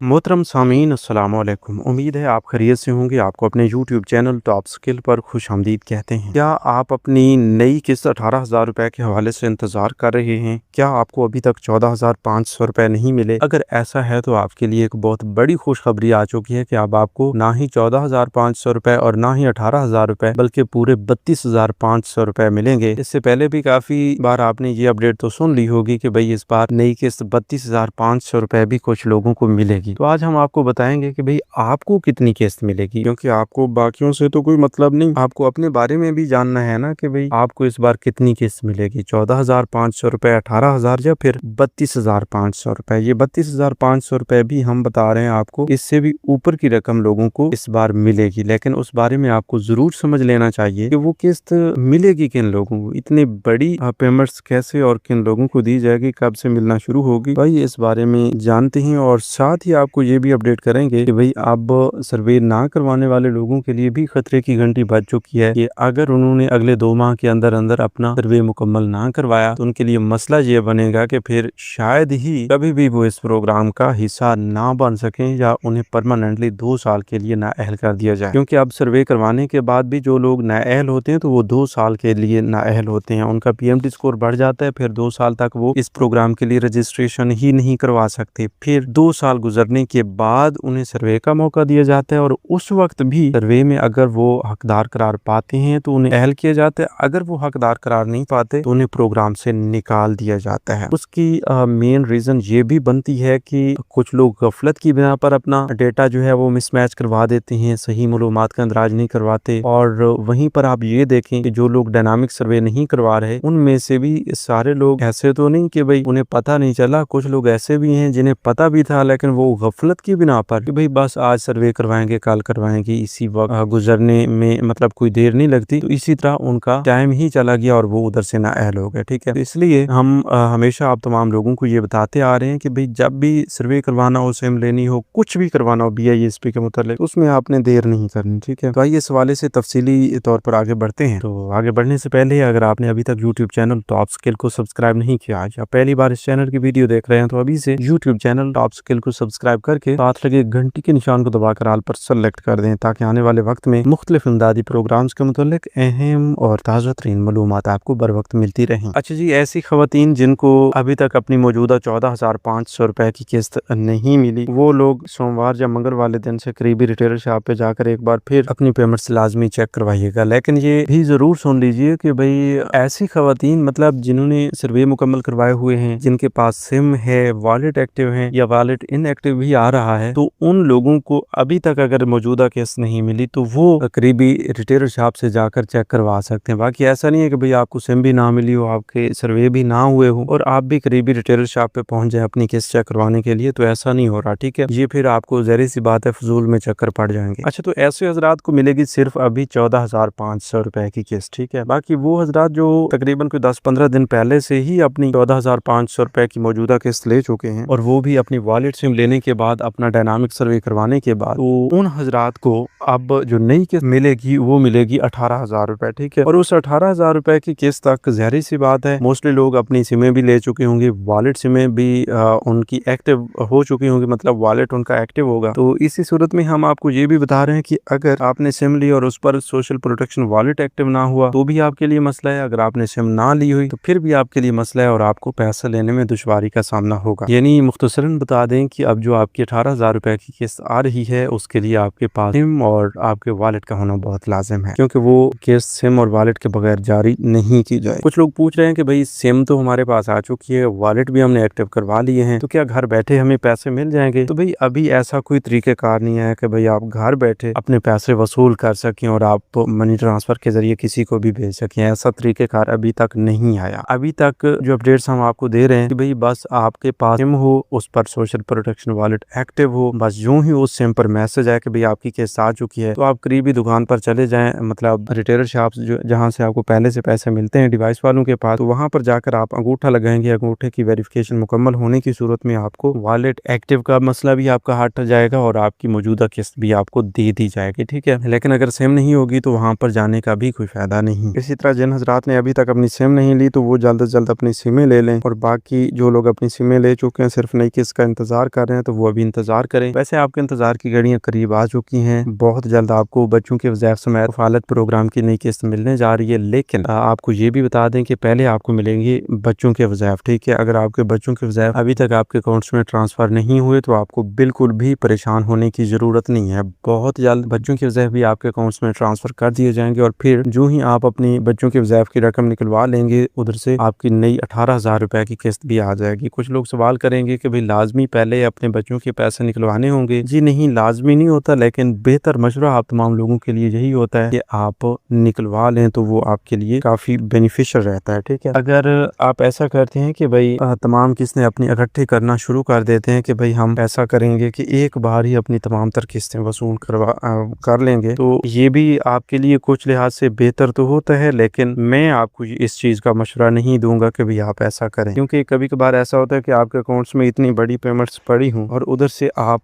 मोहतरम सामीन अस्सलाम वालेकुम। उम्मीद है आप खैरियत से होंगे। आपको अपने यूट्यूब चैनल टॉप स्किल पर खुशामदीद कहते हैं। क्या आप अपनी नई किस्त 18,000 रुपए के हवाले से इंतज़ार कर रहे हैं? क्या आपको अभी तक 14,500 रुपए नहीं मिले? अगर ऐसा है तो आपके लिए एक बहुत बड़ी खुशखबरी आ चुकी है कि अब आपको ना ही 14,500 रुपए और ना ही 18,000 रुपए बल्कि पूरे 32,500 रुपए मिलेंगे। इससे पहले भी काफी बार आपने ये अपडेट तो सुन ली होगी कि भाई इस बार नई किस्त 32,500 रुपए भी कुछ लोगों को मिलेगी। तो आज हम आपको बताएंगे कि भाई आपको कितनी किस्त मिलेगी, क्योंकि आपको बाकियों से तो कोई मतलब नहीं, आपको अपने बारे में भी जानना है ना कि भाई आपको इस बार कितनी किस्त मिलेगी, 14,500 रुपए, 18,000 या फिर 32,500 रुपए। ये 32,500 रुपए भी हम बता रहे हैं आपको, इससे भी ऊपर की रकम लोगों को इस बार मिलेगी, लेकिन उस बारे में आपको जरूर समझ लेना चाहिए कि वो किस्त मिलेगी किन लोगों को, इतनी बड़ी पेमेंट्स कैसे और किन लोगों को दी जाएगी, कब से मिलना शुरू होगी, भाई इस बारे में जानते हैं। और साथ ही आपको ये भी अपडेट करेंगे कि भाई अब सर्वे ना करवाने वाले लोगों के लिए भी खतरे की घंटी बज चुकी है कि अगर उन्होंने अगले 2 माह के अंदर अंदर अपना सर्वे मुकम्मल ना करवाया तो उनके लिए मसला ये बनेगा कि फिर शायद ही कभी भी वो इस प्रोग्राम का हिस्सा ना बन सकें या उन्हें परमानेंटली 2 साल के लिए नाअहल कर दिया जाए। क्योंकि अब सर्वे करवाने के बाद भी जो लोग नाअहल होते हैं तो वो 2 साल के लिए नाअहल होते हैं, उनका पीएमटी स्कोर बढ़ जाता है, फिर 2 साल तक वो इस प्रोग्राम के लिए रजिस्ट्रेशन ही नहीं करवा सकते। फिर 2 साल गुजरने के बाद उन्हें सर्वे का मौका दिया जाता है और उस वक्त भी सर्वे में अगर वो हकदार करार पाते हैं तो उन्हें अहल किया जाता है, अगर वो हकदार करार नहीं पाते तो उन्हें प्रोग्राम से निकाल दिया जाता है। उसकी मेन रीजन ये भी बनती है कि कुछ लोग गफलत की बिना पर अपना डेटा जो है वो मिसमैच करवा देते हैं, सही मालूमात का अंदराज नहीं करवाते। और वहीं पर आप ये देखें कि जो लोग डायनामिक सर्वे नहीं करवा रहे उनमें से भी सारे लोग ऐसे तो नहीं कि भाई उन्हें पता नहीं चला, कुछ लोग ऐसे भी हैं जिन्हें पता भी था लेकिन वो गफलत की बिना पर कि भाई बस आज सर्वे करवाएंगे कल करवाएंगे, इसी वक्त गुजरने में मतलब कोई देर नहीं लगती, तो इसी तरह उनका टाइम ही चला गया और वो उधर से नाअहल हो गए। ठीक है, तो इसलिए हम हमेशा आप तमाम लोगों को ये बताते आ रहे हैं कि भाई जब भी सर्वे करवाना हो, सिम लेनी हो, कुछ भी करवाना हो BISP के मुतालिक, उसमें आपने देर नहीं करनी। ठीक है, तो आइए इस हवाले से तफसीली तौर पर आगे बढ़ते हैं। तो आगे बढ़ने से पहले अगर आपने अभी तक यूट्यूब चैनल टॉप स्किल को सब्सक्राइब नहीं किया या पहली बार इस चैनल की वीडियो देख रहे हैं तो अभी से यूट्यूब चैनल टॉप स्किल को सब्सक्राइब करके साथ लगे घंटी के निशान को दबाकर आल पर सेलेक्ट कर दें, ताकि आने वाले वक्त में मुख्तलिफ इमदादी प्रोग्राम्स के मुतालिक अहम और ताज़ा तरीन मालूमात आपको बर वक्त मिलती रहें। अच्छा जी, ऐसी खवातीन जिनको अभी तक अपनी मौजूदा 14,500 रुपए की किस्त नहीं मिली, वो लोग सोमवार या मंगल वाले दिन से करीबी रिटेलर शॉप पे जाकर एक बार फिर अपनी पेमेंट से लाजमी चेक करवाइएगा। लेकिन ये भी जरूर सुन लीजिए कि भाई ऐसी खवातीन मतलब जिन्होंने सर्वे मुकम्मल करवाए हुए हैं, जिनके पास सिम है, वॉलेट एक्टिव है या वॉलेट इनएक्टिव भी आ रहा है, तो उन लोगों को अभी तक अगर मौजूदा किस्त नहीं मिली तो वो करीबी रिटेलर शॉप से जाकर चेक करवा सकते हैं। बाकी ऐसा नहीं है कि भाई आपको सिम भी ना मिली हो, आपके सर्वे भी ना हुए हो और आप भी करीबी रिटेलर शॉप पे पहुंच जाए अपनी किस्त चेक करवाने के लिए, तो ऐसा नहीं हो रहा। ठीक है, ये फिर आपको जहरी सी बात है, फजूल में चक्कर पड़ जाएंगे। अच्छा, तो ऐसे हजरात को मिलेगी सिर्फ अभी 14,500 रुपए की किस्त। ठीक है, बाकी वो हजरात जो तकरीबन कोई 10-15 दिन पहले से ही अपनी 14,500 रुपए की मौजूदा किस्त ले चुके हैं और वो भी अपनी वॉलेट सिम लेने के बाद, अपना डायनामिक सर्वे करवाने के बाद, तो उन हजरात को अब जो नई किस्त मिलेगी वो मिलेगी 18,000 रुपए। ठीक है, और उस 18,000 रुपए की किस्त तक जाहिर सी बात है मोस्टली लोग अपनी सिमें भी ले चुके होंगे, वॉलेट सिमें भी उनकी एक्टिव हो चुकी होंगी, मतलब वॉलेट उनका एक्टिव होगा। तो इसी सूरत में हम आपको ये भी बता रहे हैं कि अगर आपने सिम ली और उस पर सोशल प्रोटेक्शन वॉलेट एक्टिव ना हुआ तो भी आपके लिए मसला है, अगर आपने सिम ना ली हुई तो फिर भी आपके लिए मसला है और आपको पैसा लेने में दुश्वारी का सामना होगा। यानी मुख्तसरन बता दें कि अब जो आपकी 18,000 रुपए की किस्त आ रही है उसके लिए आपके पास सिम और आपके वॉलेट का होना बहुत लाजिम है, क्योंकि वो किस्त सिम और वॉलेट के बगैर जारी नहीं की जाए। कुछ लोग पूछ रहे हैं कि भाई सिम तो हमारे पास आ चुकी है, वॉलेट भी हमने एक्टिव करवा लिए हैं, तो क्या घर बैठे हमें पैसे मिल जाएंगे? तो भाई अभी ऐसा कोई तरीकेकार नहीं है कि भाई आप घर बैठे अपने पैसे वसूल कर सकें और आप मनी ट्रांसफर के जरिए किसी को भी भेज सकें, ऐसा तरीकेकार अभी तक नहीं आया। अभी तक जो अपडेट्स हम आपको दे रहे हैं कि भाई बस आपके पास सिम हो, उस पर सोशल प्रोटेक्शन वॉलेट एक्टिव हो, बस यूं ही उस सिम पर मैसेज आए कि भाई आपकी किस्त आ चुकी चुकी है, तो आप करीबी दुकान पर चले जाएं, मतलब रिटेलर शॉप्स जो जहां से आपको पहले से पैसे मिलते हैं डिवाइस वालों के पास, तो वहां पर जाकर आप अंगूठा लगाएंगे। अंगूठे की वेरिफिकेशन मुकम्मल होने की सूरत में आपको वॉलेट एक्टिव का मसला भी आपका हट जाएगा और आपकी मौजूदा किस्त भी आपको दे दी जाएगी, ठीक है। लेकिन अगर सिम नहीं होगी तो वहां पर जाने का भी कोई फायदा नहीं। इसी तरह जिन हजरात ने अभी तक अपनी सिम नहीं ली तो वो जल्द से जल्द अपनी सिमें ले लें, और बाकी जो लोग अपनी सिमें ले चुके हैं सिर्फ नई किस्त का इंतजार कर रहे हैं तो वो अभी इंतजार करें। वैसे आपके इंतजार की घड़ियां करीब आ चुकी हैं, बहुत जल्द आपको बच्चों के वज़ाइफ समेत कफालत प्रोग्राम की नई किस्त मिलने जा रही है। लेकिन आपको ये भी बता दें कि पहले आपको मिलेंगे बच्चों के वज़ाइफ, ठीक है। अगर आपके बच्चों के वज़ाइफ अभी तक आपके अकाउंट्स में ट्रांसफर नहीं हुए तो आपको बिल्कुल भी परेशान होने की जरूरत नहीं है। बहुत जल्द बच्चों के वज़ाइफ भी आपके अकाउंट्स में ट्रांसफर कर दिए जाएंगे, और फिर जो ही आप अपनी बच्चों के वज़ाइफ की रकम निकलवा लेंगे उधर से आपकी नई 18,000 रुपए की किस्त भी आ जाएगी। कुछ लोग सवाल करेंगे कि भाई लाजमी पहले अपने बच्चों के पैसे निकलवाने होंगे। जी नहीं, लाजमी नहीं होता, लेकिन बेहतर मशवरा आप तमाम लोगों के लिए यही होता है कि आप निकलवा लें तो वो आपके लिए काफी बेनिफिशियल रहता है, ठीक है। अगर आप ऐसा करते हैं कि भाई तमाम किस्तें अपनी इकट्ठी करना शुरू कर देते हैं कि भाई हम ऐसा करेंगे कि एक बार ही अपनी तमाम तर किस्तें वसूल कर लेंगे, तो ये भी आपके लिए कुछ लिहाज से बेहतर तो होता है। लेकिन मैं आपको इस चीज का मशवरा नहीं दूंगा कि भाई आप ऐसा करें, क्योंकि कभी कभार ऐसा होता है कि आपके अकाउंट्स में इतनी बड़ी पेमेंट्स पड़ी हों और उधर से आप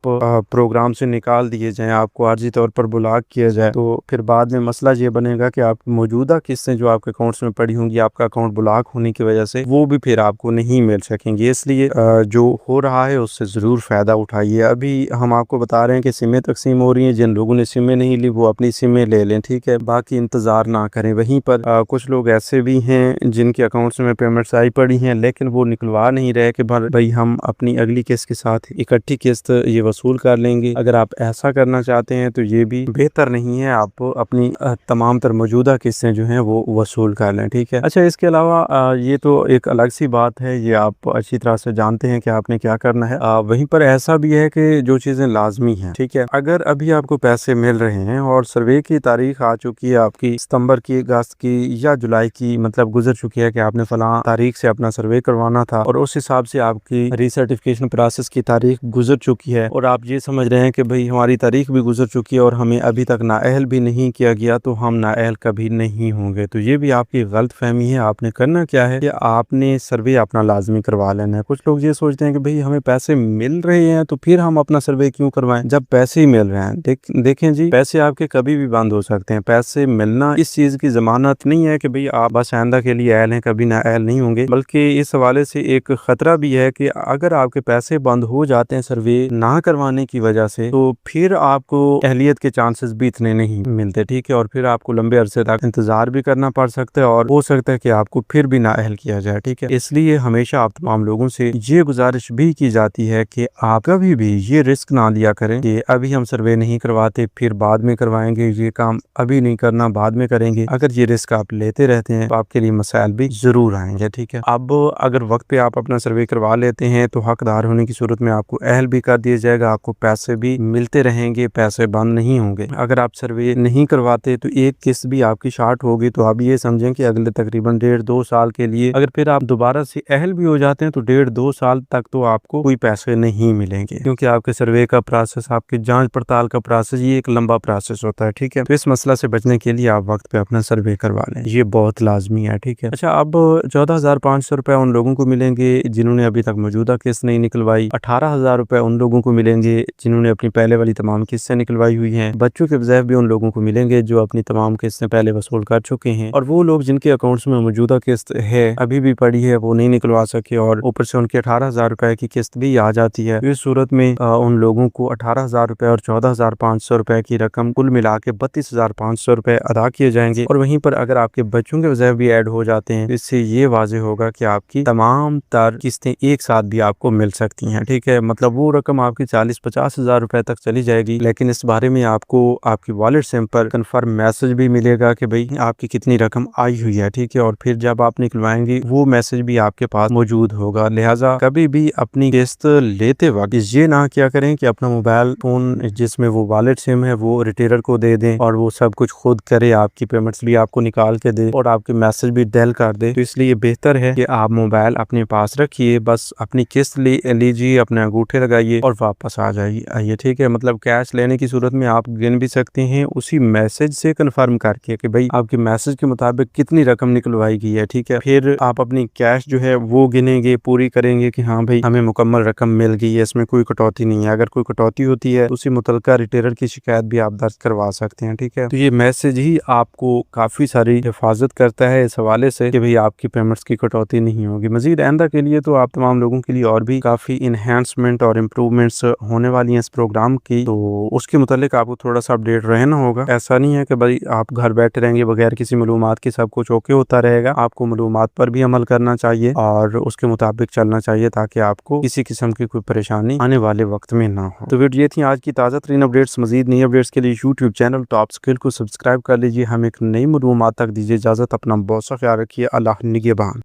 प्रोग्राम से निकाल दिए जाएं, आपको आर्जी तौर पर ब्लॉक किया जाए, तो फिर बाद में मसला ये बनेगा कि आप मौजूदा किस्तें जो आपके अकाउंट्स में पड़ी होंगी आपका अकाउंट ब्लॉक होने की वजह से वो भी फिर आपको नहीं मिल सकेंगे। इसलिए जो हो रहा है उससे जरूर फायदा उठाइए। अभी हम आपको बता रहे हैं कि सिमें तकसीम हो रही हैं, जिन लोगों ने सिमें नहीं ली वो अपनी सिमें ले लें, ठीक है, बाकी इंतजार ना करें। वहीं पर कुछ लोग ऐसे भी हैं जिनके अकाउंट्स में पेमेंट्स आई पड़ी हैं लेकिन वो निकलवा नहीं रहे कि भाई हम अपनी अगली किस्त के साथ इकट्ठी किस्त ये वसूल कर लेंगे। अगर आप ऐसा करना चाहते हैं तो ये भी बेहतर नहीं है, आप अपनी तमाम तर मौजूदा किस्तें जो हैं वो वसूल कर लें, ठीक है। अच्छा, इसके अलावा ये तो एक अलग सी बात है, ये आप अच्छी तरह से जानते हैं कि आपने क्या करना है। वहीं पर ऐसा भी है कि जो चीजें लाजमी हैं, ठीक है, अगर अभी आपको पैसे मिल रहे हैं और सर्वे की तारीख आ चुकी है आपकी सितंबर की, अगस्त की या जुलाई की, मतलब गुजर चुकी है कि आपने फलां तारीख से अपना सर्वे करवाना था और उस हिसाब से आपकी रीसर्टिफिकेशन प्रोसेस की तारीख गुजर चुकी है और आप ये समझ रहे हैं कि भाई हमारी तारीख भी गुजर चुकी है और हमें अभी तक नाअहल भी नहीं किया गया तो हम नाअहल कभी नहीं होंगे, तो ये भी आपकी गलत फहमी है। आपने करना क्या है कि आपने सर्वे अपना लाजमी करवा लेना है। कुछ लोग ये सोचते हैं कि भाई हमें पैसे मिल रहे हैं तो फिर हम अपना सर्वे क्यों करवाएं जब पैसे ही मिल रहे हैं। देखें जी, पैसे आपके कभी भी बंद हो सकते हैं। पैसे मिलना इस चीज की जमानत नहीं है कि भाई आप बस आइंदा के लिए अहल हैं, कभी नाअहल नहीं होंगे, बल्कि इस हवाले से एक खतरा भी है कि अगर आपके पैसे बंद हो जाते हैं सर्वे ना करवाने की वजह से तो फिर आपको अहलियत के चांसेस भी इतने नहीं मिलते, ठीक है, और फिर आपको लंबे अरसे तक इंतजार भी करना पड़ सकता है और हो सकता है कि आपको फिर भी नाअहल किया जाए, ठीक है। इसलिए हमेशा आप तमाम लोगों से ये गुजारिश भी की जाती है कि आप कभी भी ये रिस्क ना लिया करें कि अभी हम सर्वे नहीं करवाते फिर बाद में करवाएंगे, ये काम अभी नहीं करना बाद में करेंगे। अगर ये रिस्क आप लेते रहते हैं तो आपके लिए मसाइल भी जरूर आएंगे, ठीक है। अब अगर वक्त पे आप अपना सर्वे करवा लेते हैं तो हकदार होने की सूरत में आपको अहल भी कर दिया जाएगा, आपको पैसे भी मिलते रहेंगे, पैसे बंद नहीं होंगे। अगर आप सर्वे नहीं करवाते तो एक किस्त भी आपकी शार्ट होगी, तो आप ये समझें कि अगले तकरीबन 1.5-2 साल के लिए अगर फिर आप दोबारा से अहल भी हो जाते हैं तो 1.5-2 साल तक तो आपको कोई पैसे नहीं मिलेंगे, क्योंकि आपके सर्वे का प्रोसेस, आपकी जांच पड़ताल का प्रोसेस, ये एक लंबा प्रोसेस होता है, ठीक है। तो इस मसला से बचने के लिए आप वक्त पे अपना सर्वे करवा लें, ये बहुत लाजमी है, ठीक है। अच्छा, अब 14,500 रुपए उन लोगों को मिलेंगे जिन्होंने अभी तक मौजूदा किस्त नहीं निकलवाई। 18,000 रुपए उन लोगों को मिलेंगे जिन्होंने अपनी पहले वाली तमाम किस्तें निकलवाई हुई हैं। बच्चों के वज़ाइफ भी उन लोगों को मिलेंगे जो अपनी तमाम किस्तें पहले वसूल कर चुके हैं, और वो लोग जिनके अकाउंट्स में मौजूदा किस्त है अभी भी पड़ी है वो नहीं निकलवा सके और ऊपर से उनके 18,000 रुपए की किस्त भी आ जाती है। इस सूरत में उन लोगों को 18,000 रुपए और 14,500 रुपए की रकम कुल मिला के 32,500 रुपए अदा किए जाएंगे। और वहीं पर अगर आपके बच्चों के वज़ाइफ भी ऐड हो जाते हैं तो इससे ये वाज़ेह होगा कि आपकी तमाम तर किस्तें एक साथ भी आपको मिल सकती हैं, ठीक है। मतलब वो रकम आपकी 40-50 हजार रुपए तक चली जाएगी, लेकिन इस बारे में आपको आपकी वॉलेट सिम पर कंफर्म मैसेज भी मिलेगा कि भाई आपकी कितनी रकम आई हुई है, ठीक है। और फिर जब आप निकलवाएंगे वो मैसेज भी आपके पास मौजूद होगा। लिहाजा कभी भी अपनी किस्त लेते वक्त ये ना क्या करें कि अपना मोबाइल फोन जिसमें वो वॉलेट सिम है वो रिटेलर को दे दें और वो सब कुछ खुद करे, आपकी पेमेंट्स भी आपको निकाल के दे और आपके मैसेज भी डेल कर दे। तो इसलिए बेहतर है कि आप मोबाइल अपने पास रखिए, बस अपनी किस्त लीजिए, अपने अंगूठे लगाइए और वापस आ जाइए, ठीक है। मतलब कैश लेने की सूरत में आप गिन भी सकते हैं उसी मैसेज से कन्फर्म करके कि भाई आपके मैसेज के मुताबिक कितनी रकम निकलवाई गई है। ठीक है, फिर आप अपनी कैश जो है वो गिनेंगे, पूरी करेंगे कि हाँ भाई हमें मुकम्मल रकम मिल गई है, इसमें कोई कटौती नहीं है। अगर कोई कटौती होती है तो उसी मुतलका रिटेलर की शिकायत भी आप दर्ज करवा सकते हैं। ठीक है, तो ये मैसेज ही आपको काफी सारी हिफाजत करता है इस हवाले से कि भाई आपकी पेमेंट्स की कटौती नहीं होगी। मजीद आइंदा के लिए तो आप तमाम लोगों के लिए और भी काफी इनहेंसमेंट और इम्प्रूवमेंट्स होने वाली हैं इस प्रोग्राम की, तो उसके मुतालिक आपको थोड़ा सा अपडेट रहना होगा। ऐसा नहीं है कि भाई आप घर बैठे रहेंगे बगैर किसी मालूमात के, सब कुछ ओके होता रहेगा। आपको मालूमात पर भी अमल करना चाहिए और उसके मुताबिक चलना चाहिए ताकि आपको किसी किस्म की कोई परेशानी आने वाले वक्त में ना हो। तो वीडियो ये थी आज की ताज़ा तरीन अपडेट्स। मजीद नई अपडेट्स के लिए यूट्यूब चैनल टॉप स्किल को सब्सक्राइब कर लीजिए। हम एक नई मालूमात तक दीजिए इजाज़त। अपना बहुत सा ख्याल रखिए। अल्लाह निगहबान।